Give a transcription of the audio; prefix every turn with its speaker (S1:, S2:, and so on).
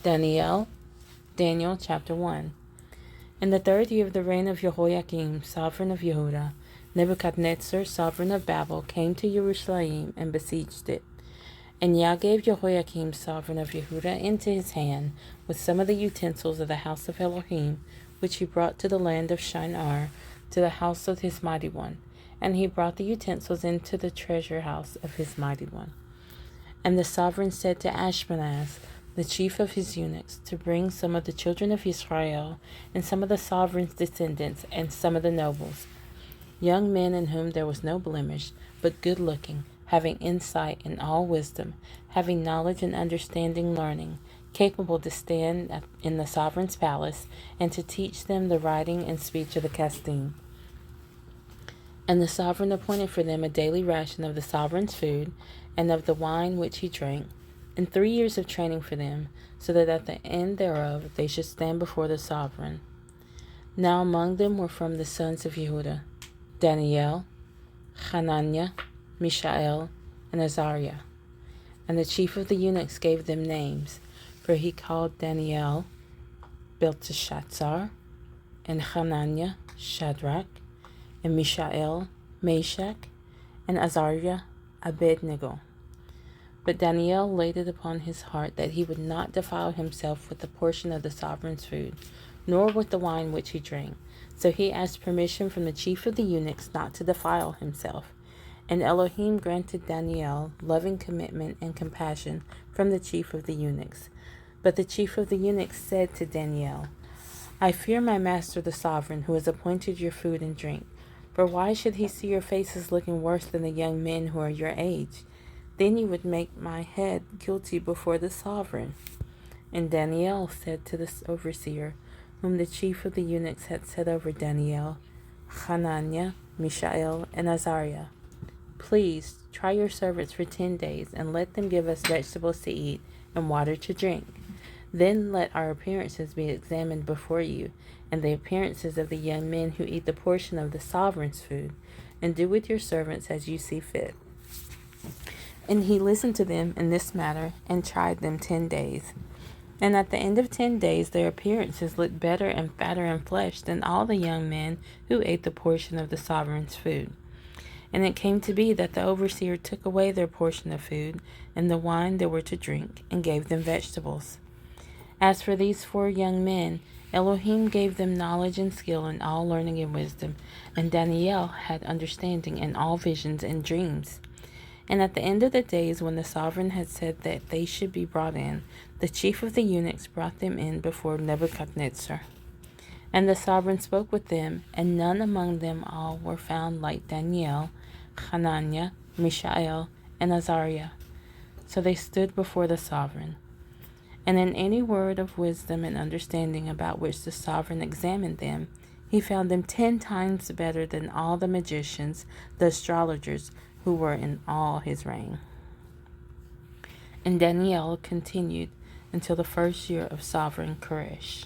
S1: Dani'ėl, Daniel chapter 1. In the 3rd year of the reign of Jehoiakim, sovereign of Yehuda, Nebuchadnezzar, sovereign of Babel, came to Jerusalem and besieged it. And Yah gave Jehoiakim, sovereign of Yehuda, into his hand, with some of the utensils of the house of Elohim, which he brought to the land of Shinar, to the house of his mighty one. And he brought the utensils into the treasure house of his mighty one. And the sovereign said to Ashpenaz, the chief of his eunuchs, to bring some of the children of Israel, and some of the sovereign's descendants, and some of the nobles, young men in whom there was no blemish, but good-looking, having insight and all wisdom, having knowledge and understanding learning, capable to stand in the sovereign's palace, and to teach them the writing and speech of the Kasdim. And the sovereign appointed for them a daily ration of the sovereign's food, and of the wine which he drank, and 3 years of training for them, so that at the end thereof they should stand before the sovereign. Now among them were from the sons of Yehuda, Dani'ėl, Hananiah, Mishael, and Azariah. And the chief of the eunuchs gave them names, for he called Dani'ėl Belteshazzar, and Hananiah Shadrach, and Mishael Meshach, and Azariah Abednego. But Dani'ėl laid it upon his heart that he would not defile himself with the portion of the sovereign's food, nor with the wine which he drank. So he asked permission from the chief of the eunuchs not to defile himself. And Elohim granted Dani'ėl loving commitment and compassion from the chief of the eunuchs. But the chief of the eunuchs said to Dani'ėl, I fear my master the sovereign, who has appointed your food and drink. For why should he see your faces looking worse than the young men who are your age? Then you would make my head guilty before the sovereign. And Dani'ėl said to the overseer, whom the chief of the eunuchs had set over Dani'ėl, Hananiah, Mishael, and Azariah, Please try your servants for 10 days, and let them give us vegetables to eat and water to drink. Then let our appearances be examined before you, and the appearances of the young men who eat the portion of the sovereign's food, and do with your servants as you see fit. And he listened to them in this matter, and tried them 10 days. And at the end of 10 days their appearances looked better and fatter in flesh than all the young men who ate the portion of the sovereign's food. And it came to be that the overseer took away their portion of food, and the wine they were to drink, and gave them vegetables. As for these 4 young men, Elohim gave them knowledge and skill in all learning and wisdom, and Dani'ėl had understanding in all visions and dreams. And at the end of the days, when the sovereign had said that they should be brought in, the chief of the eunuchs brought them in before Nebuchadnezzar. And the sovereign spoke with them, and none among them all were found like Dani'ėl, Hananiah, Mishael, and Azariah. So they stood before the sovereign. And in any word of wisdom and understanding about which the sovereign examined them, he found them 10 times better than all the magicians, the astrologers, who were in all his reign. And Dani'ėl continued until the 1st year of sovereign Koresh.